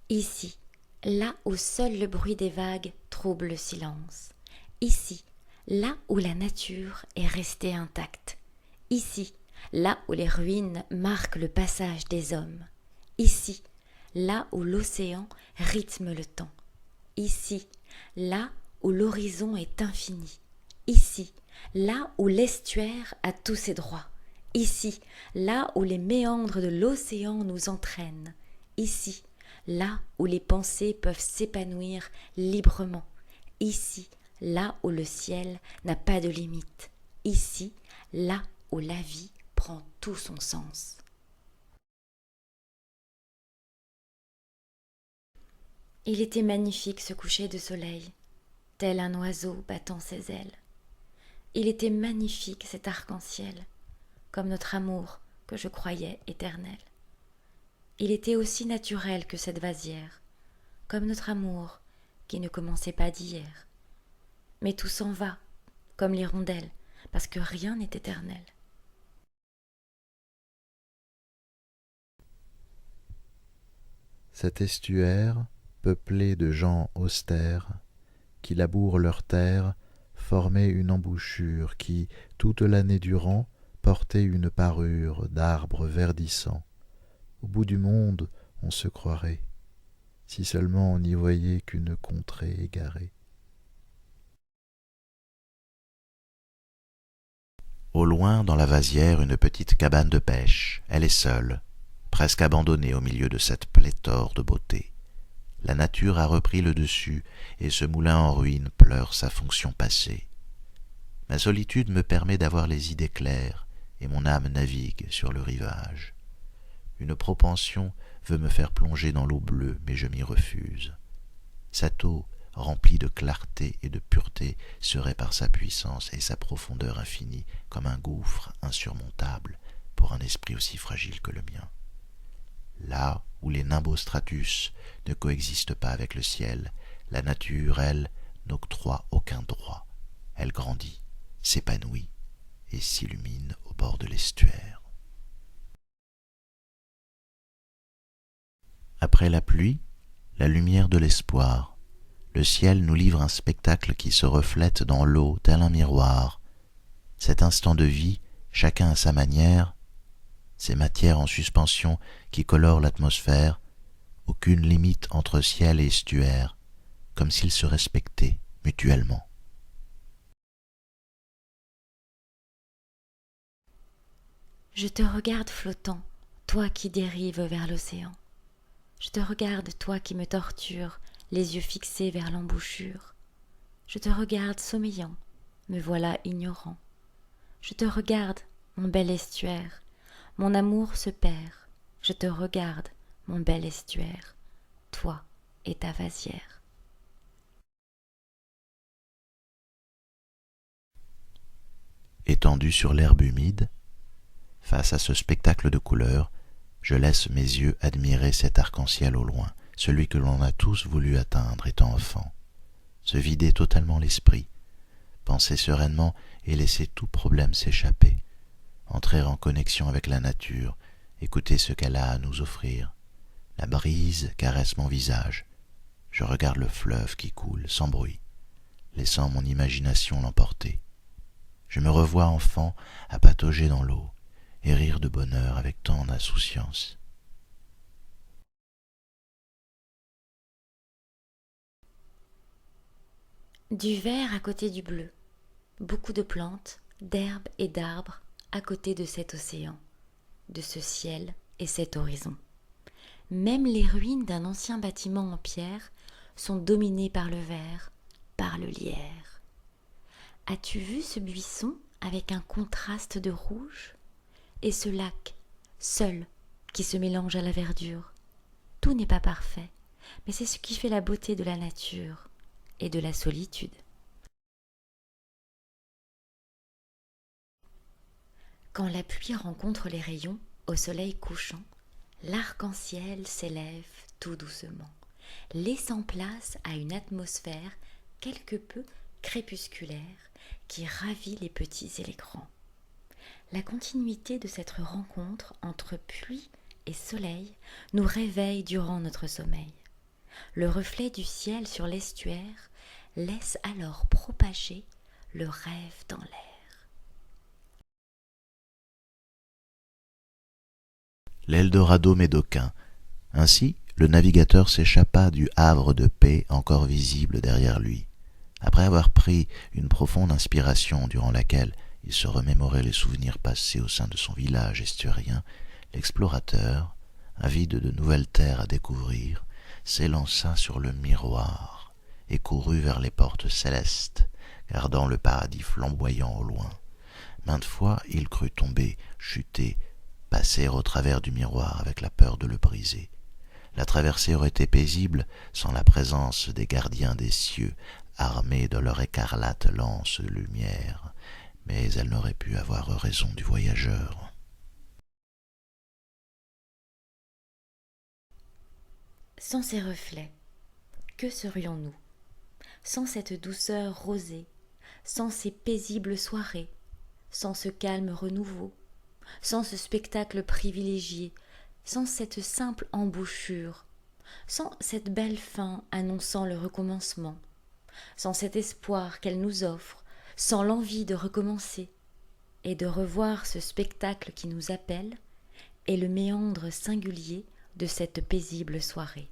Ici, là où seul le bruit des vagues trouble le silence. Ici, là où la nature est restée intacte. Ici, là où les ruines marquent le passage des hommes. Ici, là où l'océan rythme le temps. Ici, là où l'horizon est infini. Ici, là où l'estuaire a tous ses droits. Ici, là où les méandres de l'océan nous entraînent. Ici, là où les pensées peuvent s'épanouir librement. Ici, là où le ciel n'a pas de limite. Ici, là où la vie prend tout son sens. Il était magnifique ce coucher de soleil, tel un oiseau battant ses ailes. Il était magnifique cet arc-en-ciel, comme notre amour que je croyais éternel. Il était aussi naturel que cette vasière, comme notre amour qui ne commençait pas d'hier. Mais tout s'en va, comme l'hirondelle, parce que rien n'est éternel. Cet estuaire, peuplé de gens austères, qui labourent leurs terres, formait une embouchure qui, toute l'année durant, portait une parure d'arbres verdissants. Au bout du monde, on se croirait, si seulement on n'y voyait qu'une contrée égarée. Au loin, dans la vasière, une petite cabane de pêche. Elle est seule, presque abandonnée au milieu de cette pléthore de beauté. La nature a repris le dessus, et ce moulin en ruine pleure sa fonction passée. Ma solitude me permet d'avoir les idées claires, et mon âme navigue sur le rivage. Une propension veut me faire plonger dans l'eau bleue, mais je m'y refuse. Cette eau, remplie de clarté et de pureté, serait par sa puissance et sa profondeur infinie comme un gouffre insurmontable pour un esprit aussi fragile que le mien. Là où les nimbostratus ne coexistent pas avec le ciel, la nature, elle, n'octroie aucun droit. Elle grandit, s'épanouit et s'illumine au bord de l'estuaire. Après la pluie, la lumière de l'espoir. Le ciel nous livre un spectacle qui se reflète dans l'eau tel un miroir. Cet instant de vie, chacun à sa manière, ces matières en suspension qui colorent l'atmosphère, aucune limite entre ciel et estuaire, comme s'ils se respectaient mutuellement. Je te regarde flottant, toi qui dérives vers l'océan. Je te regarde, toi qui me tortures, les yeux fixés vers l'embouchure. Je te regarde sommeillant, me voilà ignorant. Je te regarde, mon bel estuaire, mon amour se perd. Je te regarde, mon bel estuaire, toi et ta vasière. Étendu sur l'herbe humide, face à ce spectacle de couleurs, je laisse mes yeux admirer cet arc-en-ciel au loin, celui que l'on a tous voulu atteindre étant enfant. Se vider totalement l'esprit, penser sereinement et laisser tout problème s'échapper, entrer en connexion avec la nature, écouter ce qu'elle a à nous offrir. La brise caresse mon visage, je regarde le fleuve qui coule sans bruit, laissant mon imagination l'emporter. Je me revois enfant à patauger dans l'eau et rire de bonheur avec tant d'insouciance. Du vert à côté du bleu, beaucoup de plantes, d'herbes et d'arbres à côté de cet océan, de ce ciel et cet horizon. Même les ruines d'un ancien bâtiment en pierre sont dominées par le vert, par le lierre. As-tu vu ce buisson avec un contraste de rouge? Et ce lac, seul, qui se mélange à la verdure? Tout n'est pas parfait, mais c'est ce qui fait la beauté de la nature et de la solitude. Quand la pluie rencontre les rayons au soleil couchant, l'arc-en-ciel s'élève tout doucement, laissant place à une atmosphère quelque peu crépusculaire qui ravit les petits et les grands. La continuité de cette rencontre entre pluie et soleil nous réveille durant notre sommeil. Le reflet du ciel sur l'estuaire laisse alors propager le rêve dans l'air. L'Eldorado médocain. Ainsi, le navigateur s'échappa du havre de paix encore visible derrière lui. Après avoir pris une profonde inspiration durant laquelle il se remémorait les souvenirs passés au sein de son village estuarien, l'explorateur, avide de nouvelles terres à découvrir, s'élança sur le miroir et courut vers les portes célestes, gardant le paradis flamboyant au loin. Maintes fois il crut tomber, chuter, passer au travers du miroir avec la peur de le briser. La traversée aurait été paisible sans la présence des gardiens des cieux, armés de leur écarlate lance de lumière, mais elle n'aurait pu avoir raison du voyageur. Sans ces reflets, que serions-nous? Sans cette douceur rosée, sans ces paisibles soirées, sans ce calme renouveau, sans ce spectacle privilégié, sans cette simple embouchure, sans cette belle fin annonçant le recommencement, sans cet espoir qu'elle nous offre, sans l'envie de recommencer et de revoir ce spectacle qui nous appelle et le méandre singulier de cette paisible soirée.